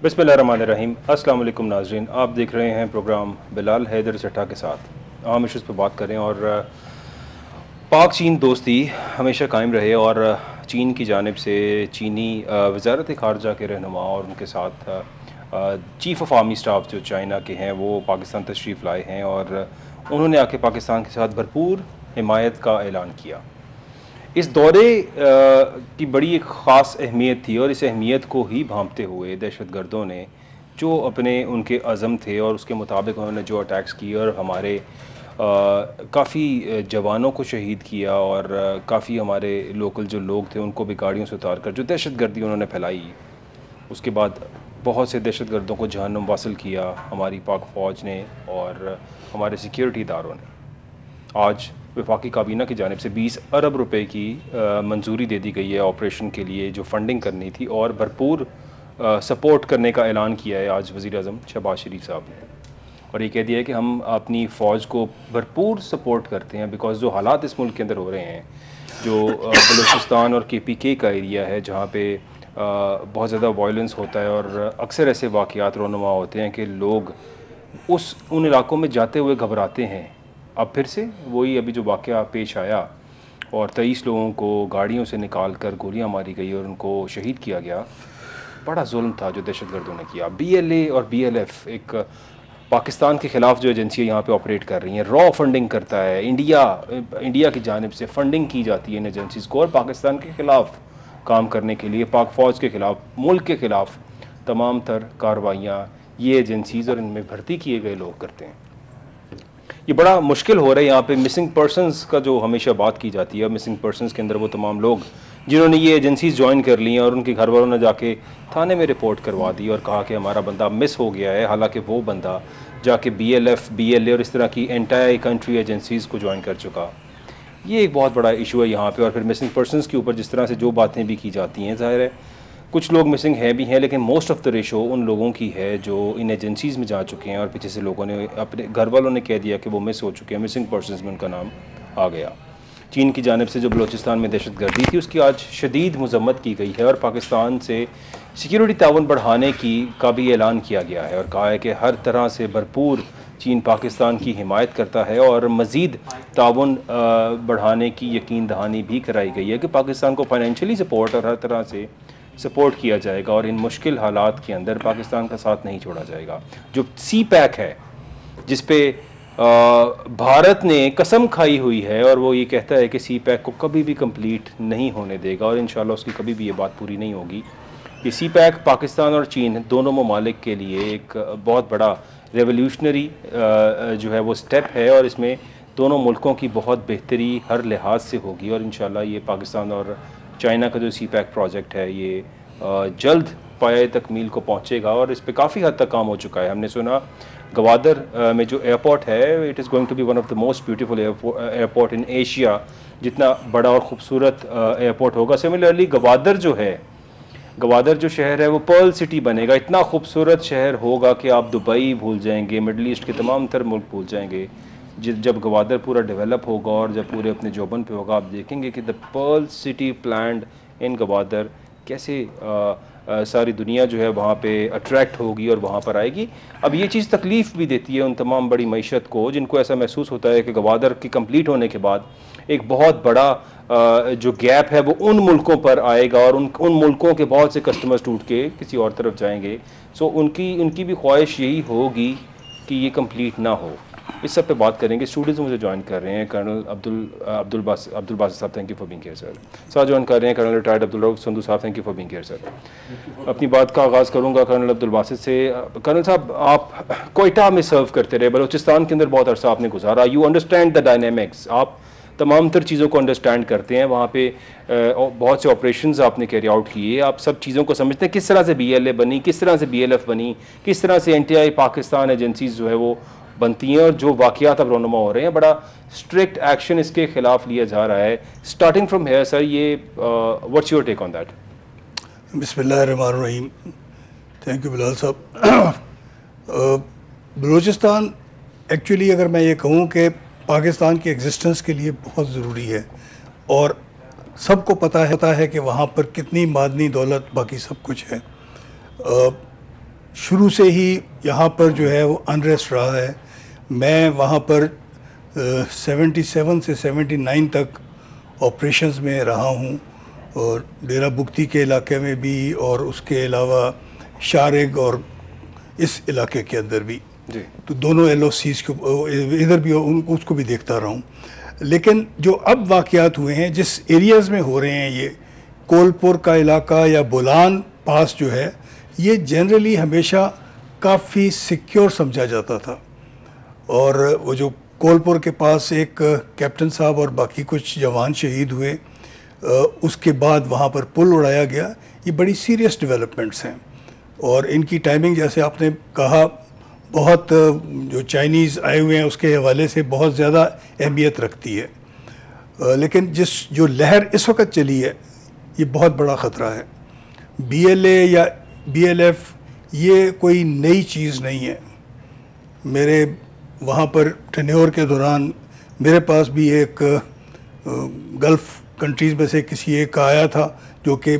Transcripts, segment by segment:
बिस्मिल्लाहिर्रहमानिर्रहीम। अस्सलाम वालेकुम नाज़रीन, आप देख रहे हैं प्रोग्राम बिलाल हैदर चट्टा के साथ। हम इश्यूज़ पर बात करें और पाक चीन दोस्ती हमेशा कायम रहे और चीन की जानिब से चीनी वज़ारत ख़ारजा के रहनुमा और उनके साथ चीफ़ ऑफ आर्मी स्टाफ जो चाइना के हैं वो पाकिस्तान तशरीफ़ लाए हैं और उन्होंने आके पाकिस्तान के साथ भरपूर हिमायत का ऐलान किया। इस दौरे की बड़ी एक ख़ास अहमियत थी और इस अहमियत को ही भांपते हुए दहशतगर्दों ने जो अपने उनके अज़म थे और उसके मुताबिक उन्होंने जो अटैक्स किए और हमारे काफ़ी जवानों को शहीद किया और काफ़ी हमारे लोकल जो लोग थे उनको भी गाड़ियों से उतार कर जो दहशतगर्दी उन्होंने फैलाई। उसके बाद बहुत से दहशतगर्दों को जहन्नुम वासिल किया हमारी पाक फ़ौज ने और हमारे सिक्योरिटी इदारों ने। आज वफाकी काबीना की जानिब से 20 अरब रुपए की मंजूरी दे दी गई है ऑपरेशन के लिए जो फंडिंग करनी थी और भरपूर सपोर्ट करने का ऐलान किया है आज वज़ीर आज़म शहबाज शरीफ साहब ने। और ये कह दिया है कि हम अपनी फ़ौज को भरपूर सपोर्ट करते हैं बिकॉज़ जो हालात इस मुल्क के अंदर हो रहे हैं, जो बलूचिस्तान और KPK का एरिया है जहाँ पे बहुत ज़्यादा वायलेंस होता है और अक्सर ऐसे वाक़यात रोनुमा होते हैं कि लोग उन इलाकों में जाते हुए घबराते हैं। अब फिर से वही अभी जो वाक़या पेश आया और 23 लोगों को गाड़ियों से निकाल कर गोलियाँ मारी गई और उनको शहीद किया गया, बड़ा जुल्म था जो दहशतगर्दों ने किया। BLA और BLF एक पाकिस्तान के ख़िलाफ़ जो एजेंसियाँ यहाँ पे ऑपरेट कर रही हैं, रॉ फंडिंग करता है इंडिया की जानिब से फंडिंग की जाती है इन एजेंसीज़ को और पाकिस्तान के ख़िलाफ़ काम करने के लिए पाक फ़ौज के ख़िलाफ़, मुल्क के ख़िलाफ़ तमाम तर कार्रवाइयाँ ये एजेंसीज़ और इनमें भर्ती किए गए लोग करते हैं। ये बड़ा मुश्किल हो रहा है यहाँ पे। मिसिंग पर्सनस का जो हमेशा बात की जाती है, मिसिंग पर्सनस के अंदर वो तमाम लोग जिन्होंने ये एजेंसीज ज्वाइन कर ली हैं और उनके घर वालों ने जाके थाने में रिपोर्ट करवा दी और कहा कि हमारा बंदा मिस हो गया है, हालांकि वो बंदा जाके BLF, BLA और इस तरह की एंटायर कंट्री एजेंसीज़ को ज्वाइन कर चुका। ये एक बहुत बड़ा इशू है यहाँ पे। और फिर मिसिंग पर्सनस के ऊपर जिस तरह से जो बातें भी की जाती हैं, ज़ाहिर है कुछ लोग मिसिंग हैं भी हैं, लेकिन मोस्ट ऑफ़ द रेशो उन लोगों की है जो इन एजेंसीज़ में जा चुके हैं और पीछे से लोगों ने अपने घर वालों ने कह दिया कि वो मिस हो चुके हैं, मिसिंग पर्सनस में उनका नाम आ गया। चीन की जानिब से जो बलूचिस्तान में दहशतगर्दी थी उसकी आज शदीद मज़म्मत की गई है और पाकिस्तान से सिक्योरिटी ताउन बढ़ाने का भी ऐलान किया गया है और कहा है कि हर तरह से भरपूर चीन पाकिस्तान की हिमायत करता है और मज़ीद ताउन बढ़ाने की यकीन दहानी भी कराई गई है कि पाकिस्तान को फाइनेंशियली सपोर्ट और हर तरह से सपोर्ट किया जाएगा और इन मुश्किल हालात के अंदर पाकिस्तान का साथ नहीं छोड़ा जाएगा। जो CPEC है जिस पे भारत ने कसम खाई हुई है और वो ये कहता है कि CPEC को कभी भी कंप्लीट नहीं होने देगा और इंशाल्लाह उसकी कभी भी ये बात पूरी नहीं होगी। ये CPEC पाकिस्तान और चीन दोनों ममालिक के लिए एक बहुत बड़ा रेवोल्यूशनरी जो है वो स्टेप है और इसमें दोनों मुल्कों की बहुत बेहतरी हर लिहाज से होगी और इंशाल्लाह ये पाकिस्तान और चाइना का जो CPEC प्रोजेक्ट है ये जल्द पाए तकमील को पहुंचेगा और इस पे काफ़ी हद तक काम हो चुका है। हमने सुना गवादर में जो एयरपोर्ट है it is going to be one of the most beautiful airport in Asia. जितना बड़ा और ख़ूबसूरत एयरपोर्ट होगा, सिमिलरली गवादर जो शहर है वो पर्ल सिटी बनेगा। इतना खूबसूरत शहर होगा कि आप दुबई भूल जाएंगे, मिडल ईस्ट के तमाम तर मुल्क भूल जाएंगे। जब गवादर पूरा डेवलप होगा और जब पूरे अपने जोबन पे होगा, आप देखेंगे कि the pearl city planned in Gwadar कैसे सारी दुनिया जो है वहाँ पे अट्रैक्ट होगी और वहाँ पर आएगी। अब ये चीज़ तकलीफ़ भी देती है उन तमाम बड़ी मईशत को जिनको ऐसा महसूस होता है कि गवादर की कंप्लीट होने के बाद एक बहुत बड़ा जो गैप है वो उन मुल्कों पर आएगा और उन मुल्कों के बहुत से कस्टमर्स टूट के किसी और तरफ जाएंगे। सो उनकी भी ख्वाहिश यही होगी कि ये कंप्लीट ना हो। इस सब पे बात करेंगे। स्टूडियो से मुझे ज्वाइन कर रहे हैं कर्नल अब्दुल बासित साहब, thank you for being here sir. साथ ज्वाइन कर रहे हैं कर्नल रिटायर्ड अब्दुल रऊफ संधू साहब, thank you for being here sir. अपनी बात का आगाज़ करूंगा कर्नल अब्दुल बासित से। कर्नल साहब, आप कोयटा में सर्व करते रहे, बलूचिस्तान के अंदर बहुत अरसा आपने गुजारा, यू अंडरस्टैंड द डायनेमिक्स, आप तमाम तर चीज़ों को अंडरस्टैंड करते हैं। वहाँ पे बहुत से ऑपरेशंस आपने कैरी आउट किए, आप सब चीज़ों को समझते हैं। किस तरह से BLA बनी, किस तरह से BLF बनी, किस तरह से NTI पाकिस्तान एजेंसीज जो है वो बनती हैं और जो वाक़यात अब रोनुमा हो रहे हैं, बड़ा स्ट्रिक्ट एक्शन इसके ख़िलाफ़ लिया जा रहा है। स्टार्टिंग फ्रॉम हेयर सर, ये what's your take on that? बिस्मिल्लाहिर्रहमानिर्रहीम। Thank you Bilal Sahab. Balochistan actually अगर मैं ये कहूँ कि पाकिस्तान की एग्जिस्टेंस के लिए बहुत ज़रूरी है और सबको पता है कि वहाँ पर कितनी मादनी दौलत बाकी सब कुछ है। शुरू से ही यहाँ पर जो है वो अनरेस्ट रहा है। मैं वहाँ पर 77 से 79 तक ऑपरेशंस में रहा हूँ, और डेरा बुगती के इलाके में भी, और उसके अलावा शारिग और इस इलाके के अंदर भी जी। तो दोनों LOCs के इधर भी उसको भी देखता रहा हूँ। लेकिन जो अब वाक़यात हुए हैं जिस एरियाज़ में हो रहे हैं, ये कोलपुर का इलाका या बोलान पास जो है, ये जनरली हमेशा काफ़ी सिक्योर समझा जाता था। और वो जो कोलपुर के पास एक कैप्टन साहब और बाकी कुछ जवान शहीद हुए, उसके बाद वहाँ पर पुल उड़ाया गया, ये बड़ी सीरियस डेवलपमेंट्स हैं। और इनकी टाइमिंग जैसे आपने कहा बहुत जो चाइनीज़ आए हुए हैं उसके हवाले से बहुत ज़्यादा अहमियत रखती है। लेकिन जो लहर इस वक्त चली है ये बहुत बड़ा ख़तरा है। BLA या BLF ये कोई नई चीज़ नहीं है। मेरे वहाँ पर टेन्योर के दौरान मेरे पास भी एक गल्फ़ कंट्रीज़ में से किसी एक का आया था जो कि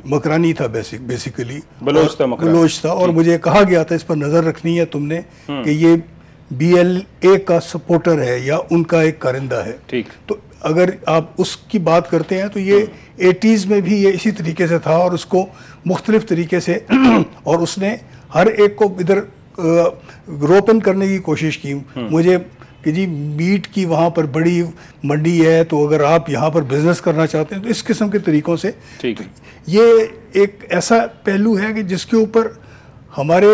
मकरानी था, बेसिकली बलोच था, और मुझे कहा गया था इस पर नज़र रखनी है तुमने कि ये BLA का सपोर्टर है या उनका एक कारिंदा है। ठीक। तो अगर आप उसकी बात करते हैं तो ये 80s में भी ये इसी तरीके से था, और उसको मुख्तलिफ तरीके से और उसने हर एक को इधर रोपन करने की कोशिश की। मुझे कि जी मीट की वहाँ पर बड़ी मंडी है, तो अगर आप यहाँ पर बिजनेस करना चाहते हैं तो इस किस्म के तरीक़ों से। ठीक। ये एक ऐसा पहलू है कि जिसके ऊपर हमारे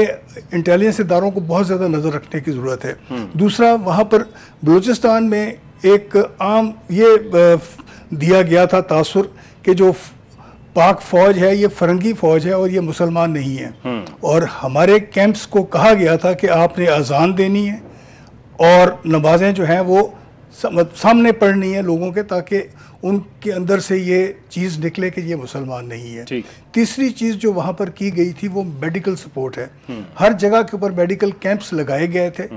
इंटेलिजेंस इदारों को बहुत ज़्यादा नज़र रखने की ज़रूरत है। दूसरा, वहाँ पर बलूचिस्तान में एक आम ये दिया गया था तासुर कि जो पाक फ़ौज है ये फ़रंगी फ़ौज है और ये मुसलमान नहीं है। और हमारे कैंप्स को कहा गया था कि आपने अजान देनी है और नमाजें जो हैं वो सामने पढ़नी है लोगों के, ताकि उनके अंदर से ये चीज़ निकले कि ये मुसलमान नहीं है। तीसरी चीज़ जो वहाँ पर की गई थी वो मेडिकल सपोर्ट है। हर जगह के ऊपर मेडिकल कैंप्स लगाए गए थे,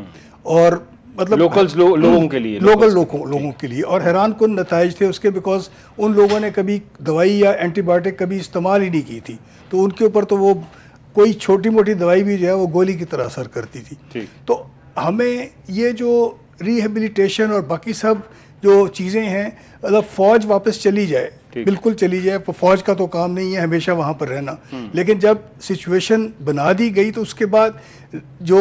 और मतलब लोगों के लिए, लोगों के लिए, और हैरान कुन नताइज थे उसके, बिकॉज उन लोगों ने कभी दवाई या एंटीबायोटिक कभी इस्तेमाल ही नहीं की थी, तो उनके ऊपर तो वो कोई छोटी मोटी दवाई भी जो है वो गोली की तरह असर करती थी। तो हमें ये जो रिहेबिलिटेशन और बाकी सब जो चीज़ें हैं, मतलब फ़ौज वापस चली जाए, बिल्कुल चली जाए, फ़ौज का तो काम नहीं है हमेशा वहाँ पर रहना, लेकिन जब सिचुएशन बना दी गई तो उसके बाद जो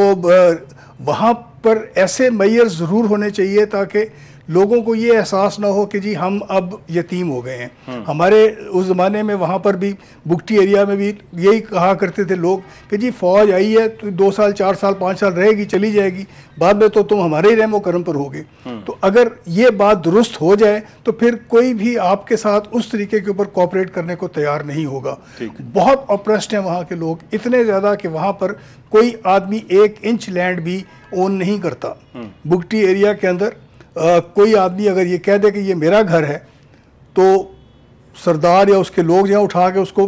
वहाँ पर ऐसे मेजर ज़रूर होने चाहिए ताकि लोगों को ये एहसास ना हो कि जी हम अब यतीम हो गए हैं। हमारे उस ज़माने में वहाँ पर भी बुगटी एरिया में भी यही कहा करते थे लोग कि जी फ़ौज आई है तो 2 साल 4 साल 5 साल रहेगी, चली जाएगी, बाद में तो तुम हमारे ही रहमो करम पर होगे। तो अगर ये बात दुरुस्त हो जाए तो फिर कोई भी आपके साथ उस तरीके के ऊपर कोऑपरेट करने को तैयार नहीं होगा। बहुत ऑप्रेस्ड हैं वहाँ के लोग, इतने ज़्यादा कि वहाँ पर कोई आदमी 1 इंच लैंड भी ओन नहीं करता। बुगटी एरिया के अंदर कोई आदमी अगर ये कह दे कि ये मेरा घर है तो सरदार या उसके लोग जो उठा के उसको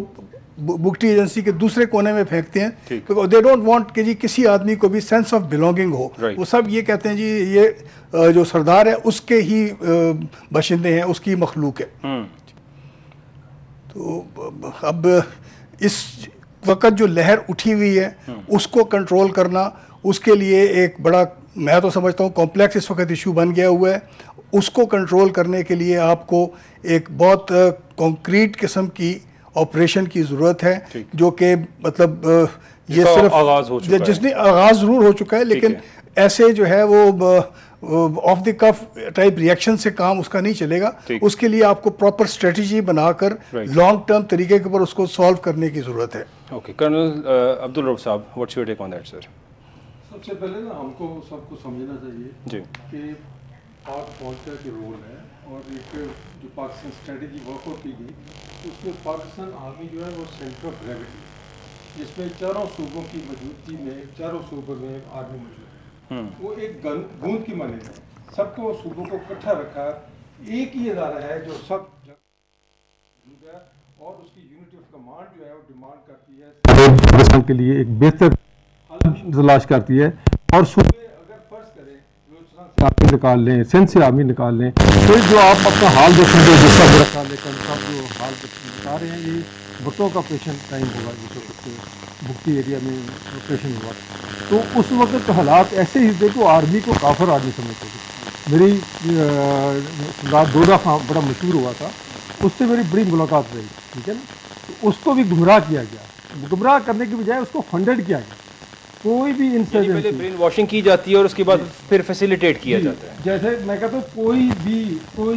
बुगटी एजेंसी के दूसरे कोने में फेंकते हैं, क्योंकि दे डोंट वांट कि जी किसी आदमी को भी सेंस ऑफ बिलोंगिंग हो। वो सब ये कहते हैं जी ये जो सरदार है उसके ही बाशिंदे हैं, उसकी मखलूक है। तो अब इस वक्त जो लहर उठी हुई है उसको कंट्रोल करना, उसके लिए एक बड़ा, मैं तो समझता हूँ कॉम्प्लेक्स इस वक्त इशू बन गया हुआ है। उसको कंट्रोल करने के लिए आपको एक बहुत कॉन्क्रीट किस्म की ऑपरेशन की ज़रूरत है, जो कि मतलब ये सिर्फ आगाज़ हो चुका है, जिसने आगाज़ ज़रूर हो चुका है, लेकिन ऐसे जो है वो off the cuff type reaction से काम उसका नहीं चलेगा। उसके लिए आपको प्रॉपर स्ट्रेटजी बनाकर लॉन्ग टर्म तरीके के ऊपर उसको सॉल्व करने की ज़रूरत है। Okay, colonel Abdul Rauf Sahab, what's your take on that sir? सबसे पहले ना हमको सबको समझना चाहिए जी कि पाक फौज का जो रोल है और एक जो पाकिस्तान स्ट्रेटजी वर्कआउट की गई, उसमें पाकिस्तान आर्मी जो है वो सेंटर ऑफ ग्रेविटी, जिसमें चारों सूबों की मौजूदगी में, चारों सूबों में आर्मी मौजूद है, वो एक गूंद की माने है, सबको सूबों को इकट्ठा रखा, एक ही इदारा है जो सब जगह है, और उसकी यूनिटी ऑफ कमांड जो है वो डिमांड करती है पाकिस्तान के लिए एक बेहतर तलाश करती है। और सूबे अगर फर्ज करें बलूचिस्तान से आर्मी निकाल लें, सिंध से आर्मी निकाल लें, फिर जो आप अपना हाल देखेंगे जिसका बुरा लेकर सब जो हाल बता रहे हैं, ये भुट्टो का ऑपरेशन टाइम होगा जिस वक्त बस्ती एरिया में ऑपरेशन हुआ, तो उस वक्त तो हालात ऐसे ही थे कि आर्मी को काफिर आर्मी समझते थे। मेरी दोदा खां बड़ा मशहूर हुआ था, उससे मेरी बड़ी मुलाकात रही, ठीक है ना। तो उसको भी गुमराह किया गया, गुमराह करने की बजाय उसको फंडेड किया गया। कोई भी इंसिडेंट ब्रेन वॉशिंग की जाती है और उसके बाद फिर फैसिलिटेट किया जाता है। जैसे मैं कहता हूँ कोई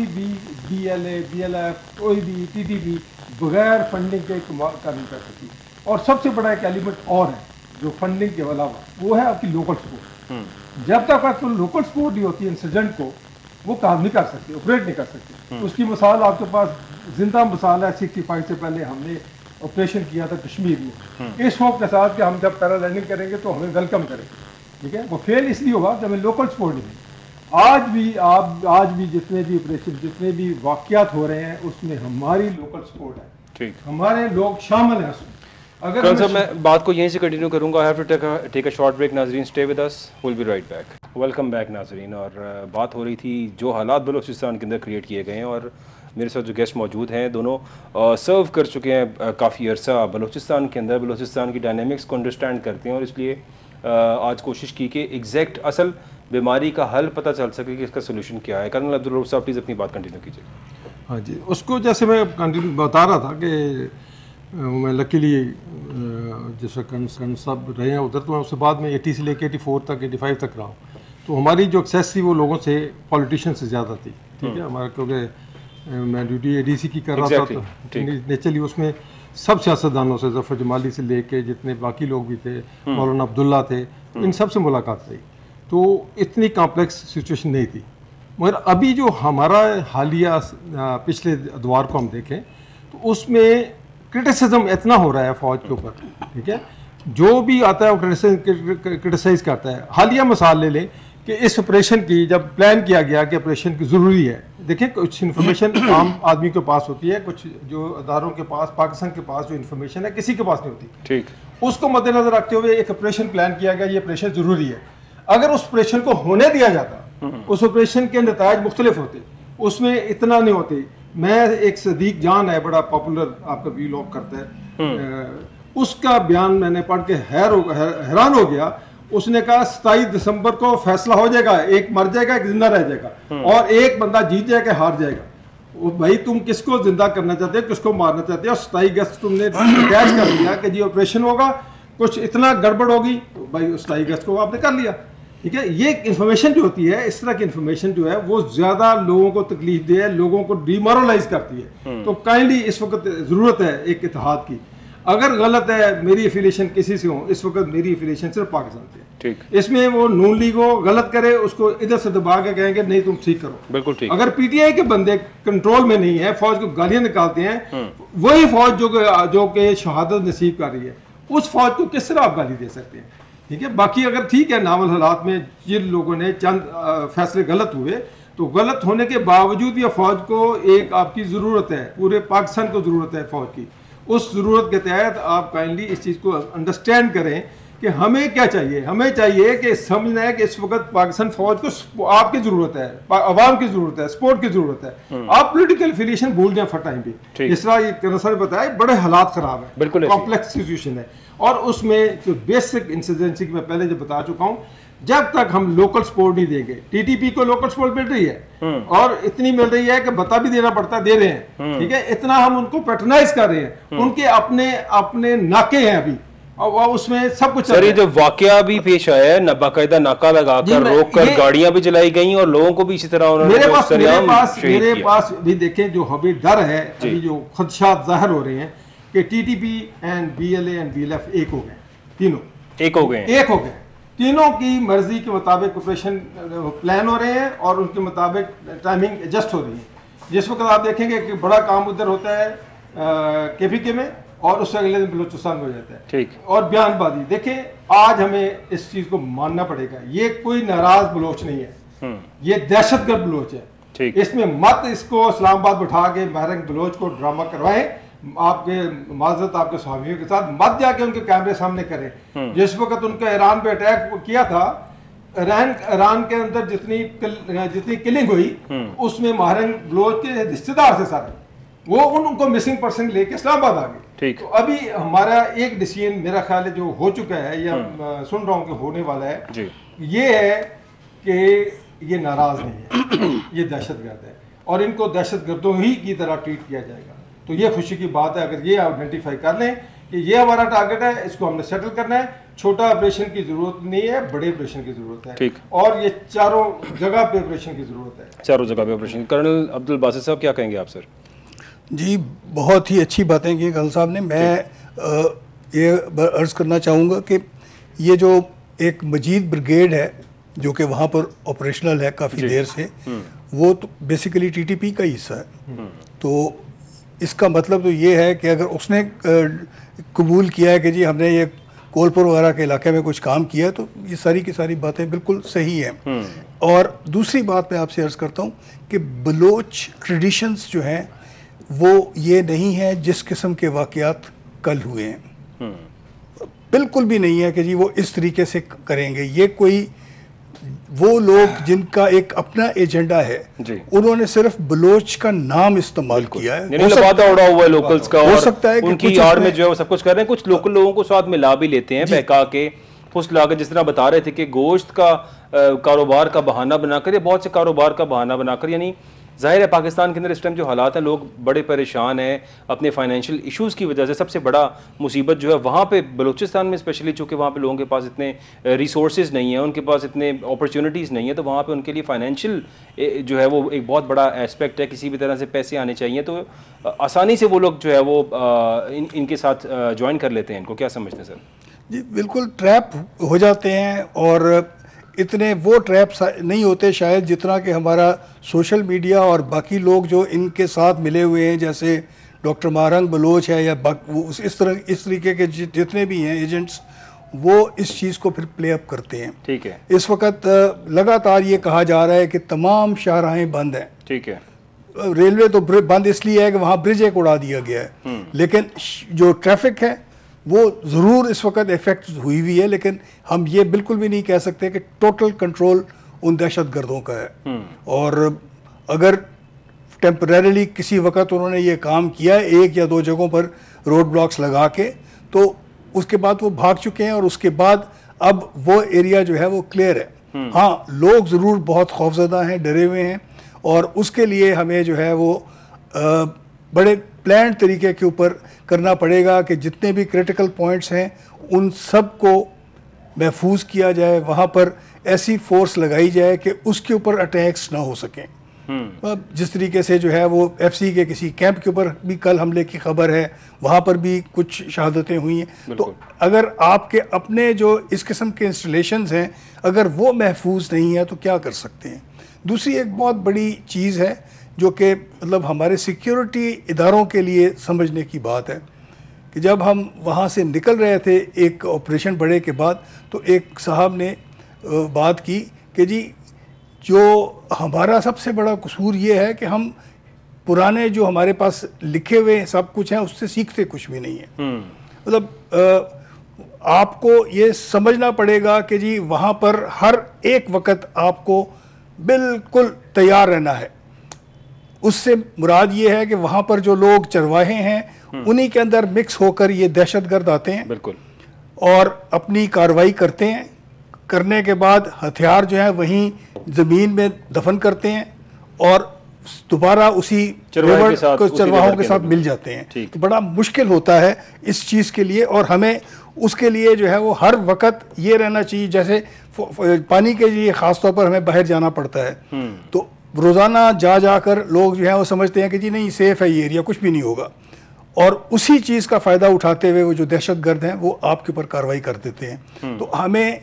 भी BLA BLF कोई भी TTP बगैर फंडिंग के कर नहीं कर सकती। और सबसे बड़ा एक एलिमेंट और है जो फंडिंग के अलावा, वो है आपकी लोकल सपोर्ट। जब तक आपको लोकल सपोर्ट नहीं होती इंसर्जेंट को, वो काम नहीं कर सकते, ऑपरेट नहीं कर सकते। उसकी मिसाल आपके पास जिंदा मिसाल है, 65 से पहले हमने ऑपरेशन किया था कश्मीर में, इस होप के साथ कि हम जब पैरा लैंडिंग करेंगे तो हमें वेलकम करेंगे, ठीक है। वो फेल इसलिए हुआ जब हमें लोकल सपोर्ट नहीं। आज भी जितने भी ऑपरेशन, जितने भी वाकयात हो रहे हैं, उसमें हमारी लोकल सपोर्ट है, ठीक, हमारे लोग शामिल हैं उसमें। अगर सर मैं बात को यहीं से कंटिन्यू करूंगा, I have to take a short break. नाजरीन stay with us, will be right back. Welcome back नाजरीन। और बात हो रही थी जो हालात बलूचिस्तान के अंदर क्रिएट किए गए हैं, और मेरे साथ जो गेस्ट मौजूद हैं दोनों सर्व कर चुके हैं काफ़ी अरसा बलूचिस्तान के अंदर, बलूचिस्तान की डायनेमिक्स को अंडरस्टैंड करते हैं, और इसलिए आज कोशिश की कि एग्जैक्ट असल बीमारी का हल पता चल सके कि इसका सोल्यूशन क्या है। कर्नल अब्दुल रऊफ साहब प्लीज़ अपनी बात कंटिन्यू कीजिए। हाँ जी, उसको जैसे मैं कंटिन्यू बता रहा था कि मैं लकीली जैसे कर्नल साहब रहे हैं उधर, तो मैं उसके बाद में 80 से लेकर 84 तक 85 तक रहा हूँ। तो हमारी जो एक्सेस थी वो लोगों से, पॉलिटिशियन से ज़्यादा थी, ठीक है। हमारा क्योंकि मैं ड्यूटी ADC की कर रहा था, तो नेचुरली उसमें सब सियासतदानों से, जफ़र जमाली से लेके जितने बाकी लोग भी थे, मौलाना अब्दुल्ला थे, इन सब से मुलाकात रही। तो इतनी कॉम्प्लेक्स सिचुएशन नहीं थी। मगर अभी जो हमारा हालिया पिछले अदवार को हम देखें तो उसमें क्रिटिसिज्म इतना हो रहा है फ़ौज के ऊपर, ठीक है। जो भी आता है वो क्रिटिसाइज करता है। हालिया मिसाल ले लें कि इस ऑपरेशन की जब प्लान किया गया कि ऑपरेशन की ज़रूरी है, देखिए कुछ इन्फॉर्मेशन आम आदमी के पास होती है, कुछ जो अदारों के पास, पाकिस्तान के पास जो इन्फॉर्मेशन है किसी के पास नहीं होती, ठीक। उसको मद्देनजर रखते हुए एक ऑपरेशन प्लान किया गया, ये ऑपरेशन ज़रूरी है। अगर उस ऑपरेशन को होने दिया जाता, उस ऑपरेशन के नताज मुख्तलिफ होते, उसमें इतना नहीं होते। मैं एक सदीक जान है, बड़ा पॉपुलर आपका वीलॉग करता है, उसका बयान मैंने पढ़ के हैरान हो गया। उसने कहा 27 दिसंबर को फैसला हो जाएगा, एक मर जाएगा, एक जिंदा रह जाएगा, और एक बंदा जीत जाएगा, हार जाएगा। भाई तुम किसको जिंदा करना चाहते हो, किसको मारना चाहते हो? 27 अगस्त तुमने कैच कर लिया कि जी ऑपरेशन होगा, कुछ इतना गड़बड़ होगी, तो भाई 27 अगस्त को आपने कर लिया, ठीक है। ये इन्फॉर्मेशन जो होती है, इस तरह की इन्फॉर्मेशन जो है वो ज्यादा लोगों को तकलीफ दे है, लोगों को डिमोरलाइज करती है। तो काइंडली इस वक्त जरूरत है एक इत्तेहाद की। अगर गलत है मेरी एफिलिएशन किसी से हो, इस वक्त मेरी एफिलिएशन सिर्फ पाकिस्तान से, ठीक। इसमें वो नून लीग हो, गलत करे उसको इधर से दबा के कहेंगे नहीं तुम ठीक करो, बिल्कुल ठीक। अगर PTI के बंदे कंट्रोल में नहीं है, फौज को गालियां निकालते हैं, वही फौज जो कि शहादत नसीब कर रही है, उस फौज को किस तरह आप गाली दे सकते हैं, ठीक है। बाकी अगर ठीक है नावल हालात में जिन लोगों ने चंद फैसले गलत हुए, तो गलत होने के बावजूद ये फौज को एक आपकी ज़रूरत है, पूरे पाकिस्तान को ज़रूरत है फौज की। उस ज़रूरत के तहत आप काइंडली इस चीज़ को अंडरस्टैंड करें कि हमें क्या चाहिए। हमें चाहिए कि समझना है कि इस वक्त पाकिस्तान फौज को आपकी ज़रूरत है, अवाम की ज़रूरत है, सपोर्ट की ज़रूरत है। आप पॉलिटिकल एफिलिएशन भूल जाएं फॉर टाइम भी। जिस तरह कर्नल साहब ने बताया, बड़े हालात ख़राब है, बिल्कुल कॉम्प्लेक्स सिचुएशन है, और उसमें जो बेसिक इंसर्जेंसी की मैं पहले जो बता चुका हूँ, जब तक हम लोकल सपोर्ट नहीं देंगे, TTP को लोकल सपोर्ट मिल रही है, और इतनी मिल रही है कि बता भी देना पड़ता, दे रहे हैं, ठीक है। इतना हम उनको पैटर्नाइज कर रहे हैं, उनके अपने नाके हैं अभी, और उसमें सब कुछ। सर ये जो वाकया भी पेश आया है, बाकायदा नाका लगाकर रोककर गाड़ियां भी जलाई गई और लोगों को भी इसी तरह उन्होंने मेरे पास भी देखें जो हमें डर है, अभी जो खदशात जाहिर हो रहे हैं कि TTP and BLA and BLF एक हो गए, तीनों एक हो गए, तीनों की मर्जी के मुताबिक ऑपरेशन प्लान हो रहे हैं और उनके मुताबिक टाइमिंग एडजस्ट हो रही है। जिस वक्त आप देखेंगे कि बड़ा काम उधर होता है KPK में, और उससे अगले दिन बलूचिस्तान में हो जाता है, ठीक। और बयानबाजी देखें, आज हमें इस चीज़ को मानना पड़ेगा, ये कोई नाराज बलोच नहीं है, ये दहशतगर्द बलोच है, ठीक। इसमें मत इसको इस्लामाबाद बैठा के महरंग बलोच को ड्रामा करवाएं, आपके माजरत आपके स्वामियों के साथ मत जाके उनके कैमरे सामने करें। जिस वक्त उनका ईरान पे अटैक किया था, ईरान के अंदर जितनी किलिंग हुई, उसमें महरंग बलोच के रिश्तेदार थे सारे, वो उनको मिसिंग पर्सन लेके इस्लामाबाद आ गए। ठीक। तो अभी हमारा एक डिसीजन मेरा ख्याल है जो हो चुका है या सुन रहा हूँ कि होने वाला है जी, ये है कि ये नाराज नहीं है, ये दहशतगर्द है और इनको दहशतगर्दों ही की तरह ट्रीट किया जाएगा। तो ये खुशी की बात है अगर ये आइडेंटिफाई कर लें कि ये हमारा टारगेट है, इसको हमने सेटल करना है। छोटा ऑपरेशन की जरूरत नहीं है, बड़े ऑपरेशन की जरूरत है। ठीक। और ये चारों जगह पे ऑपरेशन की जरूरत है, चारों जगह पे ऑपरेशन। कर्नल अब्दुल बासित साहब क्या कहेंगे आप सर? जी, बहुत ही अच्छी बातें की कर्नल साहब ने। मैं ये अर्ज़ करना चाहूँगा कि ये जो एक मजीद ब्रिगेड है जो कि वहाँ पर ऑपरेशनल है काफ़ी देर से, वो तो बेसिकली टीटीपी का हिस्सा है। तो इसका मतलब तो ये है कि अगर उसने कबूल किया है कि जी हमने ये कोलपुर वगैरह के इलाके में कुछ काम किया, तो ये सारी की सारी बातें बिल्कुल सही हैं। और दूसरी बात मैं आपसे अर्ज़ करता हूँ कि बलोच ट्रेडिशंस जो हैं वो ये नहीं है जिस किस्म के वाक़यात कल हुए हैं, बिल्कुल भी नहीं है कि जी वो इस तरीके से करेंगे। ये कोई वो लोग जिनका एक अपना एजेंडा है, उन्होंने सिर्फ बलोच का नाम इस्तेमाल किया है। वादा उड़ा हुआ है लोकल्स का, हो सकता है कि उनकी आड़ में जो है वो सब कुछ कर रहे हैं। कुछ लोकल लोगों को साथ मिला भी लेते हैं, बहका के फुसला के, जिस तरह बता रहे थे कि गोश्त का कारोबार का बहाना बनाकर या बहुत से कारोबार का बहाना बनाकर, यानी जाहिर है पाकिस्तान के अंदर इस टाइम जो हालात हैं, लोग बड़े परेशान हैं अपने फाइनेंशियल इश्यूज़ की वजह से। सबसे बड़ा मुसीबत जो है वहाँ पे बलूचिस्तान में स्पेशली, चूँकि वहाँ पे लोगों के पास इतने रिसोर्सेज नहीं है, उनके पास इतने अपॉर्चुनिटीज़ नहीं है, तो वहाँ पे उनके लिए फाइनेंशियल जो है वो एक बहुत बड़ा एस्पेक्ट है। किसी भी तरह से पैसे आने चाहिए तो आसानी से वो लोग जो है वो इनके साथ ज्वाइन कर लेते हैं। इनको क्या समझते हैं सर? जी बिल्कुल, ट्रैप हो जाते हैं और इतने वो ट्रैप्स नहीं होते शायद जितना कि हमारा सोशल मीडिया और बाकी लोग जो इनके साथ मिले हुए हैं, जैसे डॉक्टर मारंग बलोच है या इस तरीके के जितने भी हैं एजेंट्स, वो इस चीज़ को फिर प्ले अप करते हैं। ठीक है। इस वक्त लगातार ये कहा जा रहा है कि तमाम शाहराहें बंद हैं। ठीक है। रेलवे तो बंद इसलिए है कि वहाँ ब्रिज एक उड़ा दिया गया है, लेकिन जो ट्रैफिक है वो ज़रूर इस वक्त इफेक्ट हुई हुई है, लेकिन हम ये बिल्कुल भी नहीं कह सकते कि टोटल कंट्रोल उन दहशत गर्दों का है। और अगर टेम्परेरली किसी वक्त उन्होंने ये काम किया एक या दो जगहों पर रोड ब्लॉक्स लगा के, तो उसके बाद वो भाग चुके हैं और उसके बाद अब वो एरिया जो है वो क्लियर है। हाँ, लोग ज़रूर बहुत खौफजदा हैं, डरे हुए हैं, और उसके लिए हमें जो है वो बड़े प्लान तरीके के ऊपर करना पड़ेगा कि जितने भी क्रिटिकल पॉइंट्स हैं उन सब को महफूज किया जाए, वहाँ पर ऐसी फोर्स लगाई जाए कि उसके ऊपर अटैक्स ना हो सकें। जिस तरीके से जो है वो एफसी के किसी कैंप के ऊपर भी कल हमले की खबर है, वहाँ पर भी कुछ शहादतें हुई हैं। तो अगर आपके अपने जो इस किस्म के इंस्टॉलेशंस हैं अगर वो महफूज नहीं है तो क्या कर सकते हैं। दूसरी एक बहुत बड़ी चीज़ है जो कि मतलब हमारे सिक्योरिटी इदारों के लिए समझने की बात है कि जब हम वहाँ से निकल रहे थे एक ऑपरेशन बड़े के बाद, तो एक साहब ने बात की कि जी जो हमारा सबसे बड़ा कसूर ये है कि हम पुराने जो हमारे पास लिखे हुए सब कुछ हैं उससे सीखते कुछ भी नहीं है। मतलब आपको ये समझना पड़ेगा कि जी वहाँ पर हर एक वक्त आपको बिल्कुल तैयार रहना है। उससे मुराद ये है कि वहाँ पर जो लोग चरवाहे हैं उन्हीं के अंदर मिक्स होकर ये दहशतगर्द आते हैं। बिल्कुल। और अपनी कार्रवाई करते हैं, करने के बाद हथियार जो है वहीं ज़मीन में दफन करते हैं और दोबारा उसी चरवाहों के साथ मिल जाते हैं। तो बड़ा मुश्किल होता है इस चीज़ के लिए, और हमें उसके लिए जो है वो हर वक्त ये रहना चाहिए, जैसे पानी के लिए ख़ास तौर पर हमें बाहर जाना पड़ता है तो रोज़ाना जाकर लोग जो है वो समझते हैं कि जी नहीं सेफ़ है ये एरिया, कुछ भी नहीं होगा, और उसी चीज़ का फ़ायदा उठाते हुए वो जो दहशतगर्द हैं वो आपके ऊपर कार्रवाई कर देते हैं। तो हमें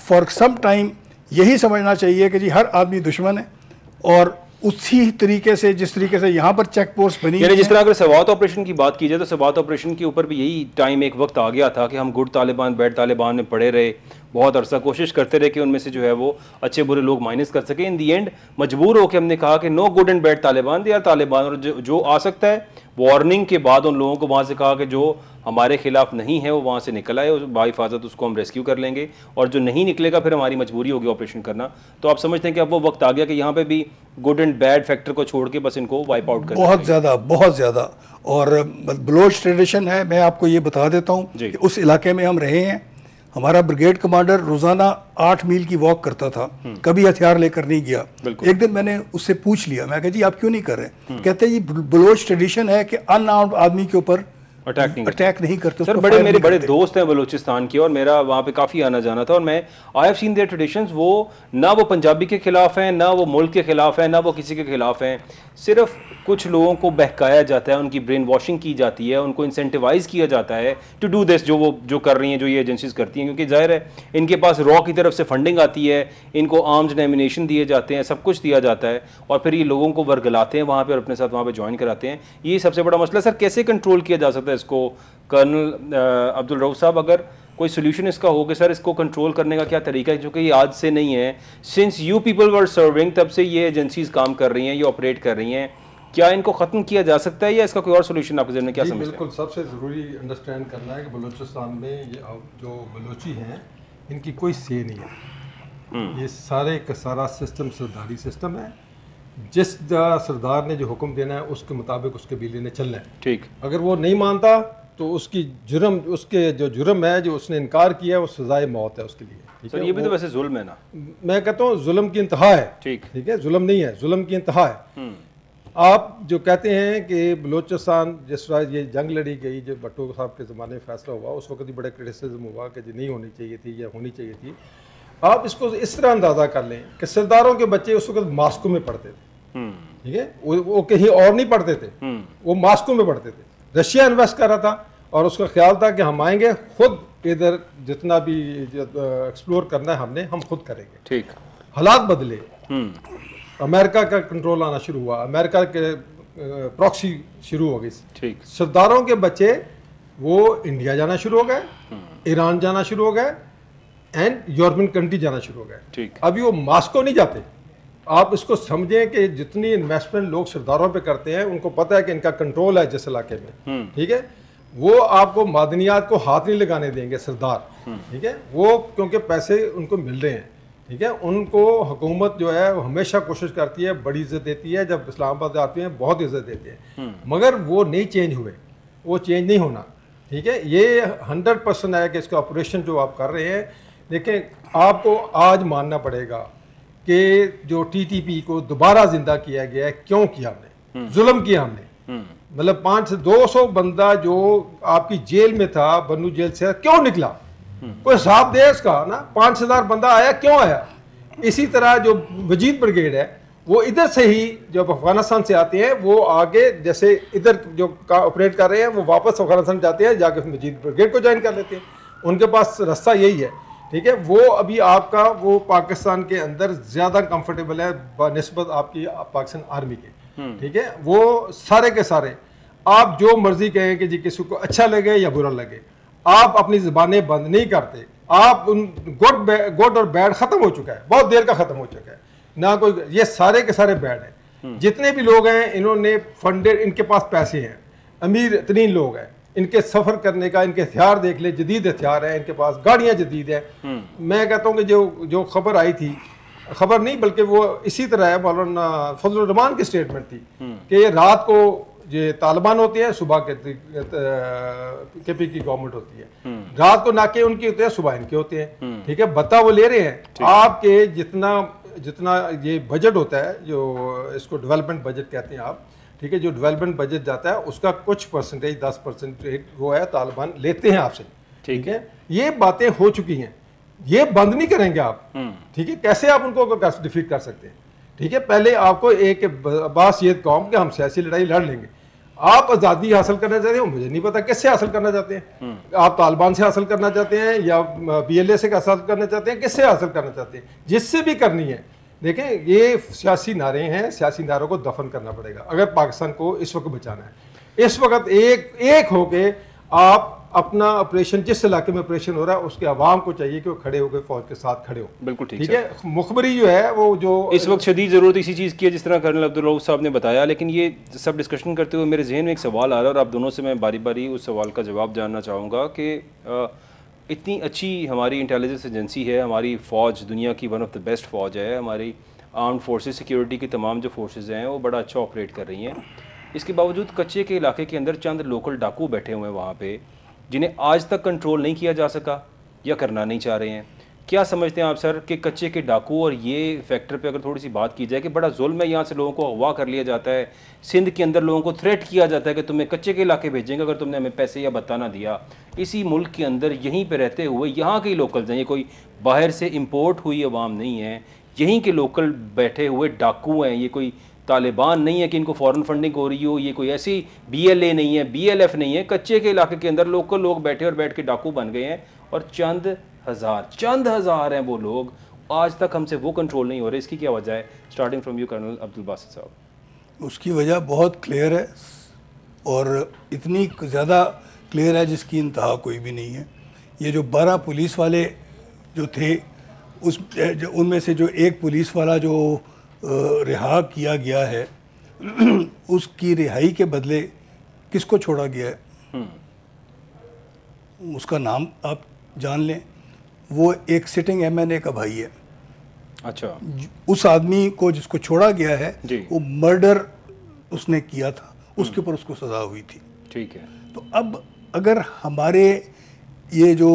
फॉर सम टाइम यही समझना चाहिए कि जी हर आदमी दुश्मन है, और उसी तरीके से जिस तरीके से यहाँ पर चेक पोस्ट बनी, यानी जिस तरह अगर सवात ऑपरेशन की बात की जाए तो सवात ऑपरेशन के ऊपर भी यही टाइम एक वक्त आ गया था कि हम गुड तालिबान बैड तालिबान में पड़े रहे, बहुत अरसा कोशिश करते रहे कि उनमें से जो है वो अच्छे बुरे लोग माइनस कर सके। इन दी एंड मजबूर होकर हमने कहा कि no good and bad Taliban, they are Taliban, और जो आ सकता है वार्निंग के बाद उन लोगों को वहाँ से कहा कि जो हमारे खिलाफ नहीं है वो वहाँ से निकल आए, बाहिफाजत उसको हम रेस्क्यू कर लेंगे, और जो नहीं निकलेगा फिर हमारी मजबूरी होगी ऑपरेशन करना। तो आप समझते हैं कि अब वो वक्त आ गया कि यहाँ पे भी गुड एंड बैड फैक्टर को छोड़ के बस इनको वाइप आउट करना। बहुत ज़्यादा। और बलोच ट्रेडिशन है, मैं आपको ये बता देता हूँ कि उस इलाके में हम रहे हैं। हमारा ब्रिगेड कमांडर रोज़ाना 8 मील की वॉक करता था, कभी हथियार लेकर नहीं गया। एक दिन मैंने उससे पूछ लिया, मैं कहा जी आप क्यों नहीं कर रहे? कहते हैं जी बलोच ट्रेडिशन है कि अनआर्म्ड आदमी के ऊपर अटैक नहीं करते। सर मेरे बड़े दोस्त हैं बलूचिस्तान के, और मेरा वहाँ पे काफ़ी आना जाना था, और मैं I have seen their traditions. वो ना वो पंजाबी के खिलाफ हैं, ना वो मुल्क के खिलाफ हैं, ना वो किसी के खिलाफ हैं। सिर्फ कुछ लोगों को बहकाया जाता है, उनकी ब्रेन वॉशिंग की जाती है, उनको इंसेंटिवाइज किया जाता है टू डू दिस, जो कर रही हैं, जो ये एजेंसीज करती हैं, क्योंकि जाहिर है इनके पास रॉ की तरफ से फंडिंग आती है, इनको आर्म्स एंड एम्यूनेशन दिए जाते हैं, सब कुछ दिया जाता है, और फिर ये लोगों को वर्गलाते हैं वहाँ पर, अपने साथ वहाँ पर ज्वाइन कराते हैं। ये सबसे बड़ा मसला। सर कैसे कंट्रोल किया जा सकता है इसको? कर्नल अब्दुल रऊफ साहब, अगर कोई सोल्यूशन इसका हो कि सर इसको कंट्रोल करने का क्या तरीका है, जो कि ये आज से नहीं है, since you people were serving तब से ये एजेंसीज काम कर रही हैं, ये ऑपरेट कर रही हैं, क्या इनको ख़त्म किया जा सकता है या इसका कोई और सोल्यूशन आपके ज़हन में क्या समझते हैं? बिल्कुल, सबसे ज़रूरी अंडरस्टैंड करना है कि बलूचिस्तान में ये जो बलोची हैं इनकी कोई से नहीं है। ये सारे का सारा सिस्टम सरदारी सिस्टम है। जिस सरदार ने जो हुक्म देना है उसके मुताबिक उसके कबीले ने चलना है। ठीक, अगर वो नहीं मानता तो उसके जो जुर्म है, जो उसने इनकार किया है, वो सजाए मौत है उसके लिए। सर ये भी तो वैसे जुल्म है ना? मैं कहता हूँ जुल्म की इंतहा है। ठीक है, जुल्म नहीं है, जुल्म की इंतहा है। आप जो कहते हैं कि बलूचिस्तान जिस तरह ये जंग लड़ी गई, जो भट्टो साहब के ज़माने में फैसला हुआ, उस वक्त ही बड़ा क्रिटिसिज्म हुआ कि जी नहीं होनी चाहिए थी या होनी चाहिए थी। आप इसको इस तरह अंदाज़ा कर लें कि सरदारों के बच्चे उस वक्त मास्को में पढ़ते थे। ठीक है, वो कहीं और नहीं पढ़ते थे, वो मास्को में पढ़ते थे। रशिया इन्वेस्ट कर रहा था और उसका ख्याल था कि हम आएंगे खुद, इधर जितना भी एक्सप्लोर करना है हमने, हम खुद करेंगे। ठीक, हालात बदले, अमेरिका का कंट्रोल आना शुरू हुआ, अमेरिका के प्रॉक्सी शुरू हो गई। ठीक, सरदारों के बच्चे वो इंडिया जाना शुरू हो गए, ईरान जाना शुरू हो गए, एंड यूरोपियन कंट्री जाना शुरू हो गए। ठीक, अभी वो मास्को नहीं जाते। आप इसको समझें कि जितनी इन्वेस्टमेंट लोग सरदारों पे करते हैं, उनको पता है कि इनका कंट्रोल है जिस इलाके में। ठीक है, वो आपको मादनियात को हाथ नहीं लगाने देंगे सरदार। ठीक है, वो क्योंकि पैसे उनको मिल रहे हैं। ठीक है, उनको हुकूमत जो है वो हमेशा कोशिश करती है, बड़ी इज्जत देती है, जब इस्लामाबाद आती है बहुत इज्जत देती है, मगर वो नहीं चेंज हुए, वो चेंज नहीं होना। ठीक है, ये 100% है कि इसका ऑपरेशन जो आप कर रहे हैं, देखें आपको आज मानना पड़ेगा कि जो TTP को दोबारा जिंदा किया गया है, क्यों किया हमने? जुल्म किया हमने। मतलब 500 से 200 बंदा जो आपकी जेल में था, बन्नू जेल से, क्यों निकला? कोई हिसाब दे इसका ना। 5000 बंदा आया, क्यों आया? इसी तरह जो वजीद ब्रिगेड है, वो इधर से ही जब अफगानिस्तान से आते हैं, वो आगे जैसे इधर जो ऑपरेट कर रहे हैं, वो वापस अफगानिस्तान जाते हैं, जाके वजीद ब्रिगेड को ज्वाइन कर लेते हैं। उनके पास रास्ता यही है। ठीक है, वो अभी आपका वो पाकिस्तान के अंदर ज़्यादा कंफर्टेबल है बनिस्बत आपकी पाकिस्तान आर्मी के। ठीक है, वो सारे के सारे आप जो मर्जी कहें कि जी किसी को अच्छा लगे या बुरा लगे, आप अपनी ज़बानें बंद नहीं करते। आप उन गुड और बैड ख़त्म हो चुका है, बहुत देर का ख़त्म हो चुका है ना। कोई ये सारे के सारे बैड हैं। जितने भी लोग हैं इन्होंने फंडेड, इनके पास पैसे हैं, अमीर तरीन लोग हैं, इनके सफ़र करने का, इनके हथियार देख ले, जदीद हथियार है इनके पास, गाड़ियाँ जदीद है। मैं कहता हूँ कि जो खबर आई थी, खबर नहीं बल्कि वो इसी तरह है, मौलाना फजल रहमान की स्टेटमेंट थी कि रात को ये तालिबान होते हैं, सुबह KP की गवर्नमेंट होती है, रात को नाके उनके होते हैं, सुबह इनके होते हैं। ठीक है, बता वो ले रहे हैं। आपके जितना ये बजट होता है, जो इसको डेवलपमेंट बजट कहते हैं आप, ठीक है, जो डेवलपमेंट बजट जाता है उसका कुछ परसेंटेज 10% वो है तालिबान लेते हैं आपसे। ठीक है, ये बातें हो चुकी हैं, ये बंद नहीं करेंगे आप। ठीक है, कैसे आप उनको डिफीट कर सकते हैं? ठीक है, पहले आपको एक बात ये कौम कि हम सियासी लड़ाई लड़ लेंगे। आप आज़ादी हासिल करना चाहते हो, मुझे नहीं पता किससे हासिल करना चाहते हैं। आप तालिबान से हासिल करना चाहते हैं या BLA से हासिल करना चाहते हैं, किससे हासिल करना चाहते हैं? जिससे भी करनी है। देखें, ये सियासी नारे हैं, सियासी नारों को दफन करना पड़ेगा अगर पाकिस्तान को इस वक्त बचाना है। इस वक्त एक होके आप अपना ऑपरेशन, जिस इलाके में ऑपरेशन हो रहा है उसके अवाम को चाहिए कि वो खड़े होकर फौज के साथ खड़े हो। बिल्कुल ठीक है। मुखबरी जो है वो जो इस वक्त शदीद ज़रूरत इसी चीज़ की है जिस तरह कर्नल अब्दुल रऊफ साहब ने बताया। लेकिन ये सब डिस्कशन करते हुए मेरे जहन में एक सवाल आ रहा है और आप दोनों से मैं बारी बारी उस सवाल का जवाब जानना चाहूँगा कि इतनी अच्छी हमारी इंटेलिजेंस एजेंसी है, हमारी फ़ौज दुनिया की वन ऑफ द बेस्ट फ़ौज है, हमारी आर्म्ड फोर्सेस सिक्योरिटी की तमाम जो फोर्सेस हैं वो बड़ा अच्छा ऑपरेट कर रही हैं। इसके बावजूद कच्चे के इलाके के अंदर चंद लोकल डाकू बैठे हुए हैं वहाँ पे, जिन्हें आज तक कंट्रोल नहीं किया जा सका या करना नहीं चाह रहे हैं। क्या समझते हैं आप सर कि कच्चे के डाकू और ये फैक्टर पे अगर थोड़ी सी बात की जाए कि बड़ा जुल्म है, यहाँ से लोगों को अगवा कर लिया जाता है, सिंध के अंदर लोगों को थ्रेट किया जाता है कि तुम्हें कच्चे के इलाके भेजेंगे अगर तुमने हमें पैसे या बता ना दिया। इसी मुल्क के अंदर यहीं पे रहते हुए यहाँ के लोकल्स हैं, ये कोई बाहर से इम्पोर्ट हुई अवाम नहीं है, यहीं के लोकल बैठे हुए डाकू हैं। ये कोई तालिबान नहीं है कि इनको फॉरेन फंडिंग हो रही हो, ये कोई ऐसी BLA नहीं है, BLF नहीं है। कच्चे के इलाके के अंदर लोकल लोग बैठे और बैठ के डाकू बन गए हैं और चंद हज़ार हैं वो लोग, आज तक हमसे वो कंट्रोल नहीं हो रहे। इसकी क्या वजह है? Starting from you colonel Abdul Basit Sahab. उसकी वजह बहुत क्लियर है और इतनी ज़्यादा क्लियर है जिसकी इंतहा कोई भी नहीं है। ये जो 12 पुलिस वाले जो थे उनमें से जो एक पुलिस वाला जो रिहा किया गया है उसकी रिहाई के बदले किसको छोड़ा गया है उसका नाम आप जान लें। वो एक सिटिंग MNA का भाई है। अच्छा। उस आदमी को जिसको छोड़ा गया है वो मर्डर उसने किया था, उसके ऊपर उसको सज़ा हुई थी। ठीक है। तो अब अगर हमारे ये जो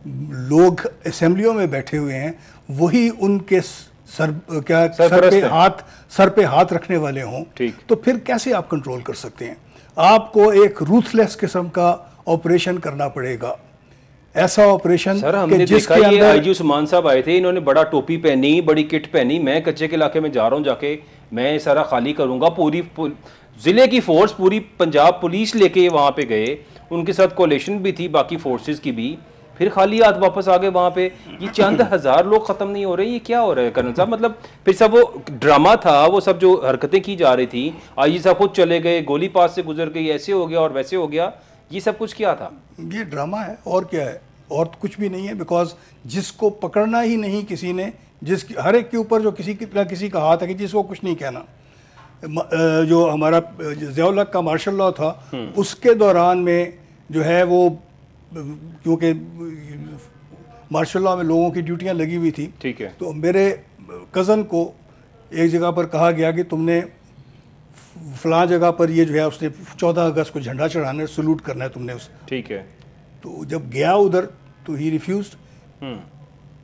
लोग असेंबलियों में बैठे हुए हैं वही उनके सर पे हाथ रखने वाले हों, तो फिर कैसे आप कंट्रोल कर सकते हैं? आपको एक रूथलेस किस्म का ऑपरेशन करना पड़ेगा, ऐसा ऑपरेशन। सर हमने देखा ये IG उस्मान साहब आए थे, इन्होंने बड़ा टोपी पहनी, बड़ी किट पहनी, मैं कच्चे के इलाके में जा रहा हूँ, जाके मैं सारा खाली करूंगा, पूरी जिले की फोर्स, पूरी पंजाब पुलिस लेके वहाँ पे गए, उनके साथ कोलेशन भी थी बाकी फोर्सेस की भी, फिर खाली हाथ वापस आ गए वहाँ पे। ये चंद हज़ार लोग ख़त्म नहीं हो रहे, ये क्या हो रहा है कर्नल साहब? मतलब फिर सब वो ड्रामा था, वो सब जो हरकतें की जा रही थी, IG साहब खुद चले गए, गोली पास से गुजर गई, ऐसे हो गया और वैसे हो गया, ये सब कुछ क्या था? ये ड्रामा है और क्या है, और तो कुछ भी नहीं है। बिकॉज जिसको पकड़ना ही नहीं किसी ने, हर एक के ऊपर जो किसी का हाथ है कि जिसको कुछ नहीं कहना। जो हमारा ज़िया-उल हक का मार्शल लॉ था उसके दौरान में जो है वो, क्योंकि मार्शल लॉ में लोगों की ड्यूटियां लगी हुई थी, ठीक है, तो मेरे कज़न को एक जगह पर कहा गया कि तुमने फलां जगह पर ये जो है उसने 14 अगस्त को झंडा चढ़ाना है, सलूट करना है तुमने उस। ठीक है। तो जब गया उधर तो ही रिफ्यूज्ड।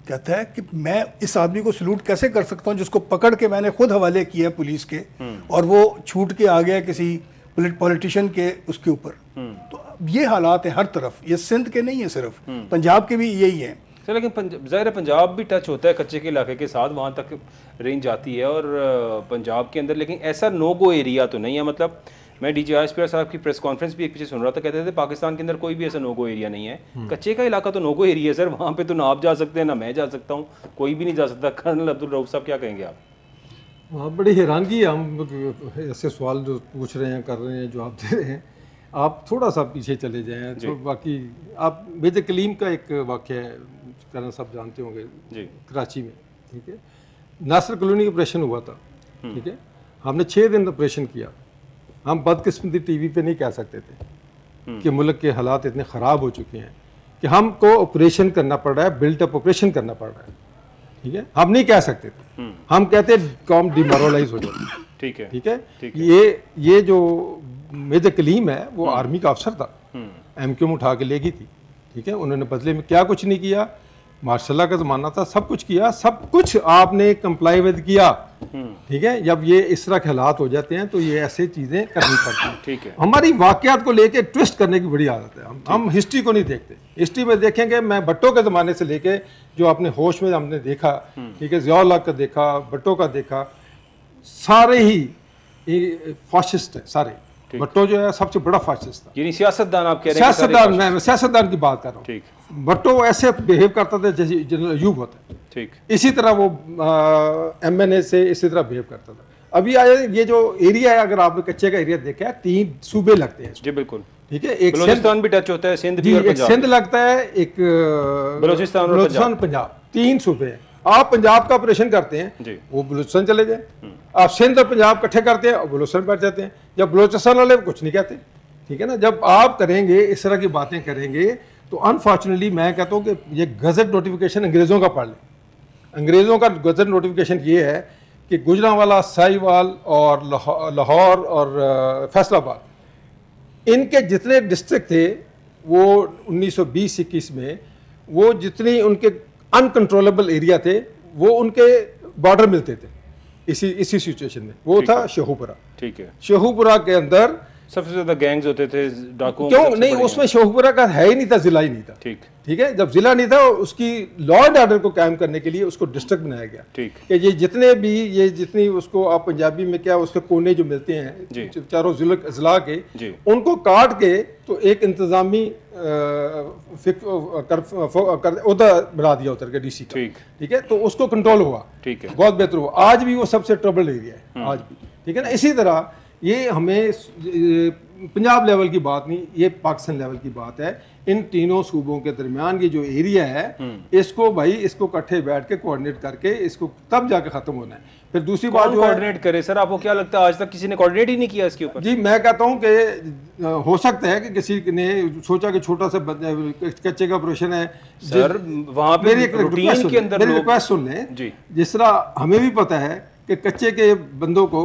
कहता है कि मैं इस आदमी को सलूट कैसे कर सकता हूँ जिसको पकड़ के मैंने खुद हवाले किया है पुलिस के, और वो छूट के आ गया किसी पॉलिटिशियन के उसके ऊपर। तो ये हालात है हर तरफ, ये सिंध के नहीं है सिर्फ, पंजाब के भी यही है। सर लेकिन ज़ाहिर है पंजाब भी टच होता है कच्चे के इलाके के साथ, वहाँ तक रेंज जाती है और पंजाब के अंदर, लेकिन ऐसा नो गो एरिया तो नहीं है। मतलब मैं DG ISPR साहब की प्रेस कॉन्फ्रेंस भी एक पीछे सुन रहा था, कहते थे पाकिस्तान के अंदर कोई भी ऐसा नो गो एरिया नहीं है। कच्चे का इलाका तो नो गो एरिया है सर, वहाँ पे तो ना आप जा सकते हैं ना मैं जा सकता हूँ, कोई भी नहीं जा सकता। कर्नल अब्दुल रऊफ साहब क्या कहेंगे आप? वहाँ बड़ी हैरानगी है, हम ऐसे सवाल जो पूछ रहे हैं, कर रहे हैं, जवाब दे रहे हैं। आप थोड़ा सा पीछे चले जाएँ तो बाकी आप मेजर कलीम का एक वाक़या है, कर्नल साहब जानते होंगे जी, कराची में, ठीक है, नासिर कॉलोनी ऑपरेशन हुआ था, ठीक है, हमने 6 दिन ऑपरेशन किया। हम बदकिस्मती TV पे नहीं कह सकते थे कि मुल्क के हालात इतने ख़राब हो चुके हैं कि हमको ऑपरेशन करना पड़ रहा है, बिल्टअप ऑपरेशन करना पड़ रहा है, ठीक है, हम नहीं कह सकते थे, हम कहते कौम डिमोरलाइज हो जाती है। ठीक है, ठीक है। ये जो मेजर कलीम है वो आर्मी का अफसर था, MQ में उठा के ले गई थी, ठीक है, उन्होंने बदले में क्या कुछ नहीं किया, मार्शल का ज़माना था, सब कुछ किया, सब कुछ आपने कंप्लाई विद किया, ठीक है। जब ये इस तरह के हालात हो जाते हैं तो ये ऐसे चीज़ें करनी पड़ती हैं, ठीक है। हमारी वाक़यात को लेके ट्विस्ट करने की बड़ी आदत है, हम हिस्ट्री को नहीं देखते। हिस्ट्री में देखेंगे, मैं भट्टो के ज़माने से लेके जो अपने होश में हमने देखा, ठीक है, ज़िया-उल हक का देखा, भट्टो का देखा, सारे ही फाशिस्ट है सारे। भट्टो जो है सबसे बड़ा फाशिस्ट था, यानी सियासतदान आप कह रहे हैं? मैं सियासतदान की बात कर रहा हूँ। ठीक, भट्टो ऐसे बिहेव करता था जैसे जनरल अयूब होता है, ठीक, इसी तरह वो MNA से इसी तरह बिहेव करता था। अभी आए ये जो एरिया है, अगर आपने कच्चे का एरिया देखा है, 3 सूबे लगते हैं, जी बिल्कुल, ठीक है। एक बलूचिस्तान भी टच होता है, सिंध भी जी, और एक पंजाब सिंध लगता है, एक बलूचिस्तान पंजाब, 3 सूबे हैं। आप पंजाब का ऑपरेशन करते हैं, वो बलूचिस्तान चले जाए। आप सिंध और पंजाब इकट्ठे करते हैं और बलूचिस्तान बैठ जाते हैं। जब बलूचिस्तान वाले कुछ नहीं कहते, ठीक है ना। जब आप करेंगे इस तरह की बातें करेंगे तो अनफॉर्चुनेटली मैं कहता हूँ कि ये गजट नोटिफिकेशन अंग्रेज़ों का पढ़ लें। अंग्रेज़ों का गजट नोटिफिकेशन ये है कि गुजरांवाला, साहिवाल और लाहौर और फैसलाबाद, इनके जितने डिस्ट्रिक्ट थे वो 1920-21 में, वो जितनी उनके अनकंट्रोलेबल एरिया थे वो उनके बॉर्डर मिलते थे इसी सिचुएशन में। वो था शेखुपुरा। ठीक है। शेखुपुरा के अंदर सबसे ज्यादा गैंग्स होते थे, डाकुओं। क्यों नहीं, उसमें शेखुपुरा का है ही नहीं था, जिला ही नहीं था। ठीक है। जब जिला नहीं था, उसकी लॉ एंड ऑर्डर को कायम करने के लिए उसको डिस्ट्रिक्ट बनाया गया। ठीक। कि ये जितनी उसको आप पंजाबी में क्या उसके कोने जो मिलते हैं चारों जिला के, उनको काट के तो एक इंतजामी उधर बना दिया उतर के डीसी का। ठीक है। तो उसको कंट्रोल हुआ। ठीक है। बहुत बेहतर हुआ। आज भी वो सबसे ट्रबल एरिया है आज भी। ठीक है ना। इसी तरह ये हमें पंजाब लेवल की बात नहीं, ये पाकिस्तान लेवल की बात है। इन तीनों सूबों के दरमियान ये जो एरिया है, इसको भाई इसको इकट्ठे बैठ के कोऑर्डिनेट करके इसको तब जाके खत्म होना है। फिर दूसरी बात जो कोऑर्डिनेट करे सर, आपको क्या लगता है आज तक किसी ने कोऑर्डिनेट ही नहीं किया इसके ऊपर? जी मैं कहता हूँ कि हो सकता है कि किसी ने सोचा कि छोटा सा कच्चे का ऑपरेशन है सर, वहाँ पे मेरी रिक्वेस्ट सुन लें। जिस तरह हमें भी पता है कि कच्चे के बंदों को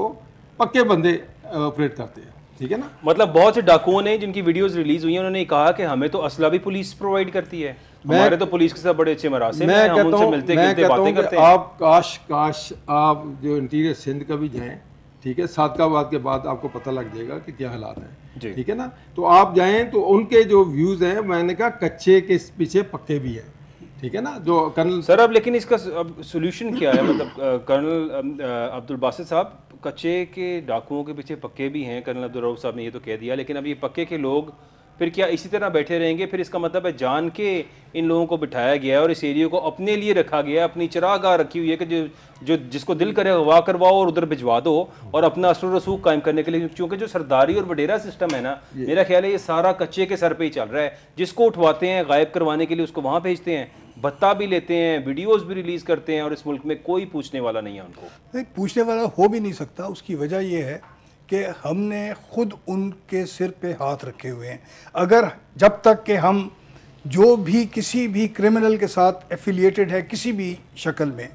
पक्के बंदे ऑपरेट करते हैं। ठीक है ना। मतलब बहुत से डाकुओं ने जिनकी वीडियोस रिलीज हुई हैं, उन्होंने कहा कि हमें तो असला भी पुलिस प्रोवाइड करती है, हमारे तो पुलिस के साथ बड़े अच्छे मरासिम हैं, हम उनसे मिलते गिलते बातें करते हैं। आप काश आप जो इंटीरियर सिंध का भी जाएं, ठीक है, सादकाबाद के बाद आपको पता लग जाएगा कि क्या हालात हैं। ठीक है ना। तो आप जाएं तो उनके जो व्यूज हैं, मैंने कहा कच्चे के पीछे पक्के भी हैं। ठीक है ना। जो कर्नल सर अब लेकिन इसका अब सोल्यूशन क्या है? मतलब कर्नल अब्दुल बासित साहब, कच्चे के डाकुओं के पीछे पक्के भी हैं, कर्नल अब्दुल रऊफ साहब ने ये तो कह दिया, लेकिन अब ये पक्के के लोग फिर क्या इसी तरह बैठे रहेंगे? फिर इसका मतलब है जान के इन लोगों को बिठाया गया है और इस एरिया को अपने लिए रखा गया है, अपनी चरागाह रखी हुई है कि जो जिसको दिल करे हवा करवाओ और उधर भिजवा दो और अपना असर रसूख कायम करने के लिए। क्योंकि जो सरदारी और वडेरा सिस्टम है ना, मेरा ख्याल है ये सारा कच्चे के सर पे ही चल रहा है। जिसको उठवाते हैं गायब करवाने के लिए उसको वहाँ भेजते हैं, भत्ता भी लेते हैं, वीडियोस भी रिलीज करते हैं और इस मुल्क में कोई पूछने वाला नहीं है उनको। नहीं, पूछने वाला हो भी नहीं सकता। उसकी वजह यह है कि हमने खुद उनके सिर पे हाथ रखे हुए हैं। अगर जब तक कि हम जो भी किसी भी क्रिमिनल के साथ एफिलिएटेड है किसी भी शक्ल में,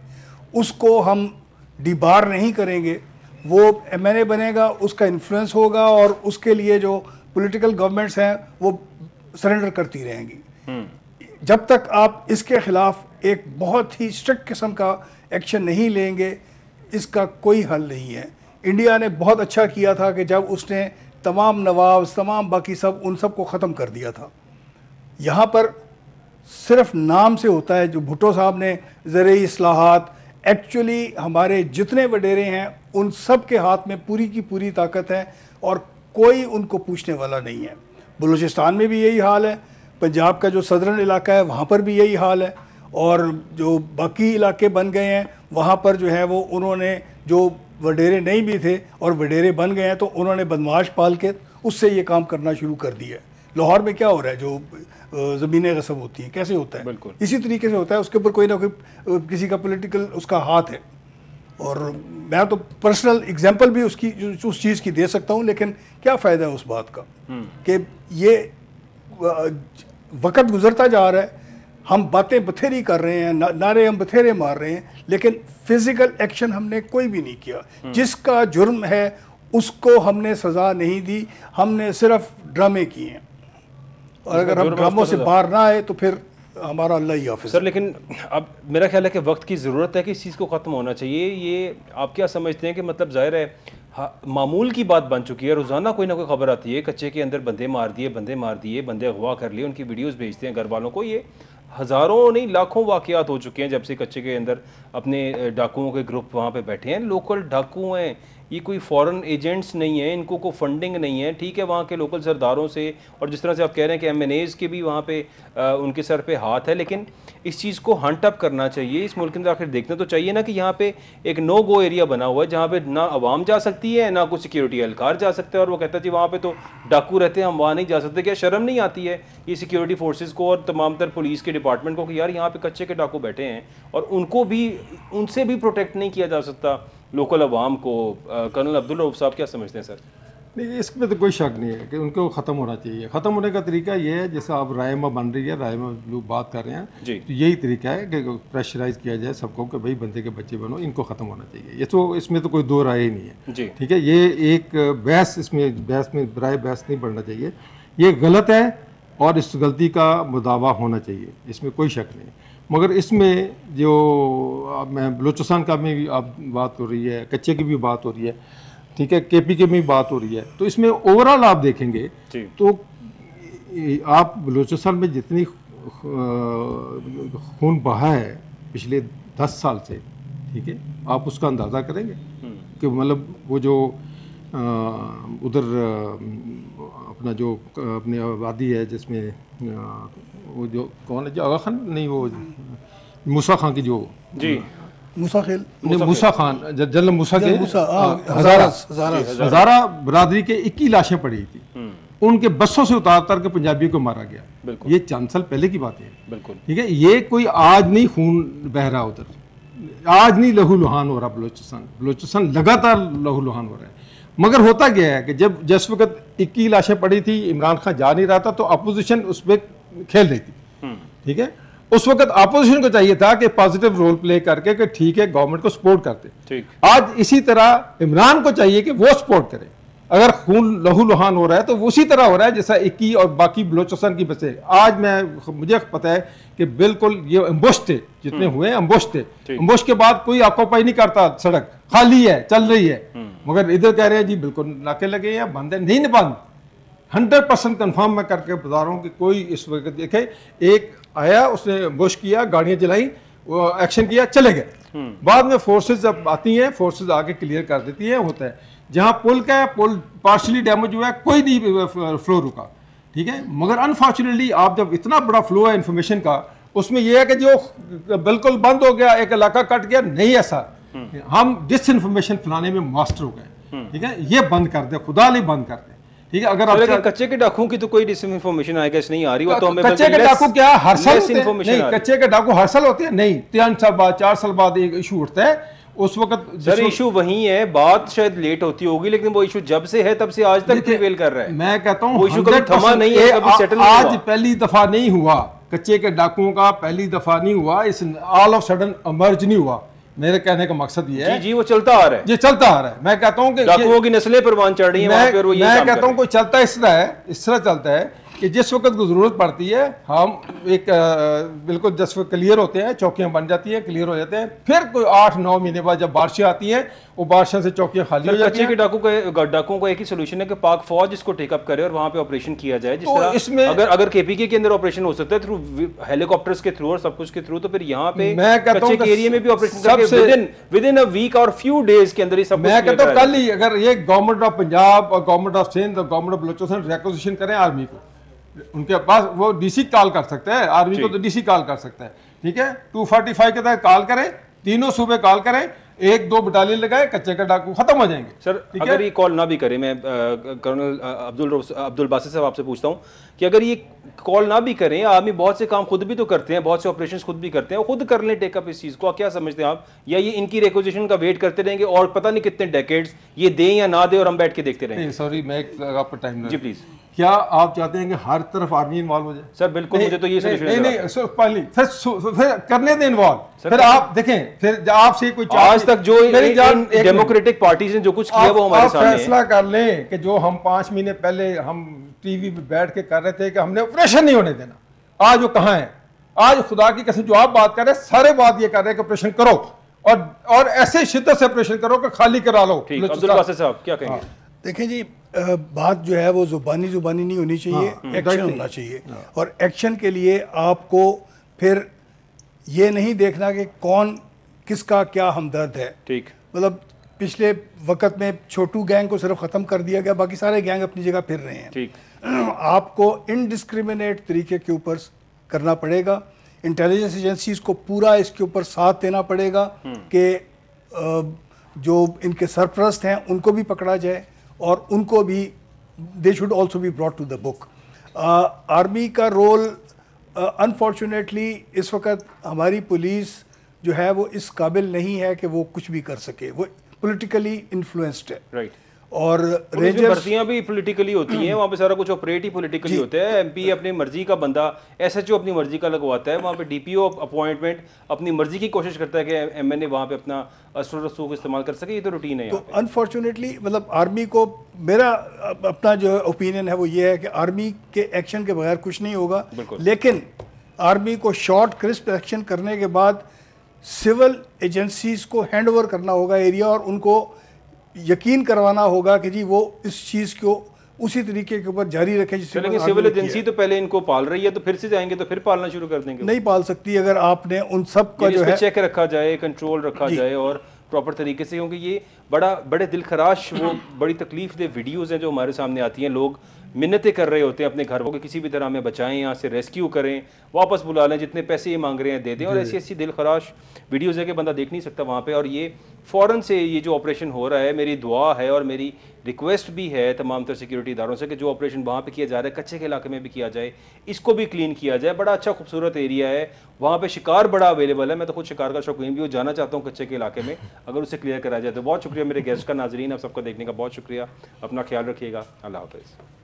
उसको हम डिबार नहीं करेंगे, वो एमएनए बनेगा, उसका इन्फ्लुएंस होगा और उसके लिए जो पॉलिटिकल गवर्नमेंट्स हैं वो सरेंडर करती रहेंगी। जब तक आप इसके खिलाफ एक बहुत ही स्ट्रिक्ट किस्म का एक्शन नहीं लेंगे, इसका कोई हल नहीं है। इंडिया ने बहुत अच्छा किया था कि जब उसने तमाम नवाब, तमाम बाकी सब, उन सब को ख़त्म कर दिया था। यहाँ पर सिर्फ नाम से होता है। जो भुट्टो साहब ने ज़रूरी इस्लाहात, एक्चुअली हमारे जितने वडेरे हैं उन सब के हाथ में पूरी की पूरी ताकत है और कोई उनको पूछने वाला नहीं है। बलूचिस्तान में भी यही हाल है, पंजाब का जो सदर्न इलाका है वहाँ पर भी यही हाल है, और जो बाकी इलाके बन गए हैं वहाँ पर जो है वो उन्होंने जो वडेरे नहीं भी थे और वडेरे बन गए हैं तो उन्होंने बदमाश पाल के उससे ये काम करना शुरू कर दिया है। लाहौर में क्या हो रहा है, जो ज़मीनें गस्ब होती हैं, कैसे होता है? बिल्कुल इसी तरीके से होता है। उसके ऊपर कोई ना कोई किसी का पॉलिटिकल उसका हाथ है। और मैं तो पर्सनल एग्जांपल भी उसकी उस चीज़ की दे सकता हूँ, लेकिन क्या फ़ायदा है उस बात का कि ये वक्त गुजरता जा रहा है, हम बातें बथेरी कर रहे हैं, नारे हम बथेरे मार रहे हैं, लेकिन फिजिकल एक्शन हमने कोई भी नहीं किया। जिसका जुर्म है उसको हमने सज़ा नहीं दी, हमने सिर्फ ड्रामे किए हैं। और अगर हम ड्रामों से बाहर ना आए तो फिर हमारा अल्लाह ही हाफिज़। सर लेकिन अब मेरा ख्याल है कि वक्त की ज़रूरत है कि इस चीज़ को ख़त्म होना चाहिए। ये आप क्या समझते हैं कि मतलब ज़ाहिर है मामूल की बात बन चुकी है, रोज़ाना कोई ना कोई खबर आती है कच्चे के अंदर बंदे मार दिए, बंदे अगवा कर लिए, उनकी वीडियोस भेजते हैं घर वालों को। ये हज़ारों नहीं लाखों वाक़यात हो चुके हैं जब से कच्चे के अंदर अपने डाकुओं के ग्रुप वहाँ पे बैठे हैं। लोकल डाकू हैं, ये कोई फॉरेन एजेंट्स नहीं है, इनको कोई फंडिंग नहीं है, ठीक है, वहाँ के लोकल सरदारों से और जिस तरह से आप कह रहे हैं कि MNAs के भी वहाँ पे उनके सर पे हाथ है, लेकिन इस चीज़ को हंट अप करना चाहिए। इस मुल्क के अंदर आखिर देखना तो चाहिए ना कि यहाँ पे एक नो गो एरिया बना हुआ है जहाँ पे ना आवाम जा सकती है ना कोई सिक्योरिटी एहलकार जा सकता है, और वो कहता है जी वहाँ पे तो डाकू रहते हैं, हम वहाँ नहीं जा सकते। क्या शर्म नहीं आती है ये सिक्योरिटी फोर्सेस को और तमाम तर पुलिस के डिपार्टमेंट को कि यार यहाँ पे कच्चे के डाकू बैठे हैं और उनको भी, उनसे भी प्रोटेक्ट नहीं किया जा सकता लोकल अवाम को। कर्नल अब्दुल रऊफ साहब क्या समझते हैं सर? नहीं, इसमें तो कोई शक नहीं है कि उनको ख़त्म होना चाहिए। ख़त्म होने का तरीका ये है, जैसे आप रायमा बन रही है, रायमा लोग बात कर रहे हैं जी, तो यही तरीका है कि प्रेशराइज किया जाए सबको कि भाई बंदे के बच्चे बनो, इनको ख़त्म होना चाहिए। ये तो इसमें तो कोई दो राय ही नहीं है जी, ठीक है। ये एक बहस, इसमें बहस में बराए बहस नहीं बढ़ना चाहिए, ये गलत है और इस गलती का मुदावा होना चाहिए, इसमें कोई शक नहीं। मगर इसमें जो मैं बलूचिस्तान का में भी आप बात हो रही है, कच्चे की भी बात हो रही है, ठीक है, KP की भी बात हो रही है, तो इसमें ओवरऑल आप देखेंगे तो आप बलूचिस्तान में जितनी खून बहा है पिछले 10 साल से, ठीक है, आप उसका अंदाज़ा करेंगे कि मतलब वो जो उधर अपना जो अपनी आबादी है जिसमें वो जो कौन है, जो आगा खान नहीं, वो मूसा खान की जो जी मूसा खान, जनरल मूसा के हज़ारा बरादरी के 21 लाशें पड़ी थी, उनके बसों से उतार के पंजाबियों को मारा गया। ये चंद साल पहले की बात है, बिल्कुल ठीक है। ये कोई आज नहीं खून बह रहा उधर, आज नहीं लहू लुहान हो रहा बलूचिस्तान लगातार लहू लुहान हो रहा है। मगर होता क्या है कि जब जिस वक्त 21 लाशें पड़ी थी, इमरान खान जा नहीं रहा था, तो अपोजिशन उस पर खेल रही थी, ठीक है। उस वक्त अपोजिशन को चाहिए था कि पॉजिटिव रोल प्ले करके कि ठीक है गवर्नमेंट को सपोर्ट करते। आज इसी तरह इमरान को चाहिए कि वो सपोर्ट करे। अगर खून लहू लुहान हो रहा है तो वो उसी तरह हो रहा है जैसा 21 और बाकी बलूचिस्तान की बसें। आज मुझे पता है कि बिल्कुल ये अम्बुश थे, जितने हुए अम्बुश थे। अम्बुश के बाद कोई ऑक्यूपाई नहीं करता, सड़क खाली है, चल रही है। मगर इधर कह रहे हैं जी बिल्कुल नाके लगे हैं, बंद है, नहीं बंद। 100% कंफर्म मैं करके बता रहा हूँ कि कोई इस वक्त देखे, एक आया, उसने अम्बुश किया, गाड़ियां चलाई, वो एक्शन किया, चले गए। बाद में फोर्सेज जब आती हैं, फोर्सेज आके क्लियर कर देती है, होता है। जहां पुल का है, पुल पार्शली डैमेज हुआ है, कोई नहीं फ्लो रुका, ठीक है। मगर अनफॉर्चुनेटली आप जब इतना बड़ा फ्लो है इन्फॉर्मेशन का, उसमें यह है कि जो बिल्कुल बंद हो गया, एक इलाका कट गया, नहीं ऐसा। हम डिस इन्फॉर्मेशन फैलाने में मास्टर हो गए, ठीक है। ये बंद कर दे, खुदा नहीं बंद कर दे, ठीक है। अगर आप कच्चे के डाकू की तो कोई डिसइंफॉर्मेशन आएगा इस नहीं आ रही, वो तो हमें कच्चे के डाकू क्या हर साल नहीं, कच्चे के डाकू हर साल होते हैं नहीं, 3 साल बाद 4 साल बाद एक इशू उठता है। उस वक्त सर इशू वही है, बात शायद लेट होती होगी, लेकिन वो इशू जब से है तब से आज तक प्रिवेल कर रहा है। मैं कहता हूँ वो इशू कभी थमा नहीं है, कभी सेटल नहीं हुआ। आज पहली दफा नहीं हुआ, कच्चे के डाकुओं का पहली दफा नहीं हुआ, इस ऑल ऑफ सडन इमर्ज नहीं हुआ। मेरे कहने का मकसद ये है, जी वो चलता आ रहा है, ये चलता आ रहा है। मैं कहता हूँ कि डाकुओं की नस्लें परवान चढ़ रही हैं वहां पे, और वो ये मैं कहता हूँ कोई चलता इस तरह है, इस तरह चलता है कि जिस वक्त को जरूरत पड़ती है, हम एक बिल्कुल जिस वक्त क्लियर होते हैं, चौकियां बन जाती हैं, क्लियर हो जाते हैं, फिर कोई 8-9 महीने बाद जब बारिशें आती हैं, वो बारिशों से चौकियां खाली हो जाती हैं। के डाकुओं का एक ही सोल्यूशन है कि पाक फौज इसको टेकअप करे और वहां पे ऑपरेशन किया जाए। जिस तरह इसमें अगर KPK के अंदर ऑपरेशन हो सकता है थ्रू हेलीकॉप्टर्स के थ्रू और सब कुछ के थ्रू, तो फिर यहाँ पे कच्चे के एरिया में भी ऑपरेशन करके विद इन अ वीक और फ्यू डेज के अंदर ही सब। मैं कहता हूँ कल ही अगर ये गवर्नमेंट ऑफ पंजाब और गवर्नमेंट ऑफ सिंध और गवर्नमेंट ऑफ बलूचिस्तान रिक्वेजिशन करें आर्मी को, उनके पास वो DC कॉल कर सकता है, आर्मी को तो DC कॉल कर सकता है, ठीक है। 245 के तहत कॉल करें, तीनों सूबे कॉल करें, 1-2 बटालियन लगाए, कच्चे का डाकू खत्म हो जाएंगे। सर अगर ये कॉल ना भी करे, मैं कर्नल अब्दुल बासित साहब आपसे पूछता हूँ कि अगर ये कॉल ना भी करें, आर्मी बहुत से काम खुद भी तो करते हैं, बहुत से ऑपरेशंस खुद भी करते हैं, वो खुद कर लें टेकअप इस चीज़ को, क्या समझते हैं आप? या ये इनकी रिक्वेजिशन का वेट करते रहेंगे और पता नहीं कितने डेकेड्स ये दें या ना दें और हम बैठ के देखते रहेंगे? सॉरी, मैं आपका टाइम जी प्लीज। क्या आप चाहते हैं कि हर तरफ आर्मी इन्वॉल्व हो जाए? सर बिल्कुल, मुझे तो ये नहीं, फिर करने दें इन्वॉल्व। फिर आप देखें, फिर आपसे कोई आज तक जो डेमोक्रेटिक पार्टीज ने जो कुछ किया वो हमारे सामने फैसला कर लें कि जो हम 5 महीने पहले हम टीवी पे बैठ के कर रहे थे कि हमने ऑपरेशन नहीं होने देना, आज वो कहाँ है? आज खुदा की कसम जो आप बात कर रहे हैं, सारे बात ये कर रहे हैं कि ऑपरेशन करो और ऐसे शिद्दत से ऑपरेशन करो कि खाली करा लो। अब्दुल बासित साहब क्या कहेंगे? देखें जी, बात जो है वो जुबानी नहीं होनी चाहिए, एक्शन होना चाहिए। और एक्शन के लिए आपको फिर ये नहीं देखना कि कौन किसका क्या हमदर्द है। ठीक, मतलब पिछले वक्त में छोटू गैंग को सिर्फ ख़त्म कर दिया गया, बाकी सारे गैंग अपनी जगह फिर रहे हैं। ठीक, आपको इनडिस्क्रिमिनेट तरीके के ऊपर करना पड़ेगा। इंटेलिजेंस एजेंसीज को पूरा इसके ऊपर साथ देना पड़ेगा कि जो इनके सरपरस्त हैं उनको भी पकड़ा जाए और उनको भी they should also be brought to the book. Army का रोल अनफॉर्चुनेटली इस वक्त हमारी पुलिस जो है वो इस काबिल नहीं है कि वो कुछ भी कर सके, वो पॉलिटिकली इन्फ्लुएंस्ड है। राइट। और रेंजर्स भर्तियां भी पॉलिटिकली होती हैं, वहाँ पे सारा कुछ ऑपरेट ही पॉलिटिकली होता है। एमपी अपनी मर्जी का बंदा, एसएचओ अपनी मर्जी का लगवाता है, वहाँ पे डीपीओ अपॉइंटमेंट अपनी मर्जी की कोशिश करता है कि एमएनए वहाँ पे अपना असर रसूख इस्तेमाल कर सके। ये तो रूटीन है। तो अनफॉर्चुनेटली मतलब आर्मी को, मेरा अपना जो ओपिनियन है वो ये है कि आर्मी के एक्शन के बगैर कुछ नहीं होगा, लेकिन आर्मी को शॉर्ट क्रिस्प एक्शन करने के बाद सिविल एजेंसीज को हैंड ओवर करना होगा एरिया, और उनको यकीन करवाना होगा कि जी वो इस चीज़ को उसी तरीके के ऊपर जारी रखें जिससे। लेकिन सिविल एजेंसी तो पहले इनको पाल रही है, तो फिर से जाएंगे तो फिर पालना शुरू कर देंगे। नहीं पाल सकती अगर आपने उन सब का जो है चेक रखा जाए, कंट्रोल रखा जाए और प्रॉपर तरीके से, क्योंकि ये बड़े दिलखराश, वो बड़ी तकलीफ दे वीडियोज़ हैं जो हमारे सामने आती हैं। लोग मिन्नतें कर रहे होते हैं अपने घर को, किसी भी तरह हमें बचाएं, यहाँ से रेस्क्यू करें, वापस बुला लें, जितने पैसे ये मांग रहे हैं दे दें, और ऐसी ऐसी दिलखराश वीडियोज़ है कि बंदा देख नहीं सकता वहाँ पे। और ये फ़ौरन से ये जो ऑपरेशन हो रहा है, मेरी दुआ है और मेरी रिक्वेस्ट भी है तमाम तर सिक्योरिटी इदारों से कि जो ऑपरेशन वहाँ पे किया जा रहा है, कच्चे के इलाके में भी किया जाए, इसको भी क्लीन किया जाए। बड़ा अच्छा खूबसूरत एरिया है, वहाँ पे शिकार बड़ा अवेलेबल है। मैं तो खुद शिकार का शौकीन भी हूँ, जाना चाहता हूँ कच्चे के इलाके में, अगर उसे क्लियर करा जाए तो। बहुत शुक्रिया मेरे गेस्ट का, नाजरीन आप सबका देखने का बहुत शुक्रिया। अपना ख्याल रखिएगा। अल्लाह हाफ़िज़।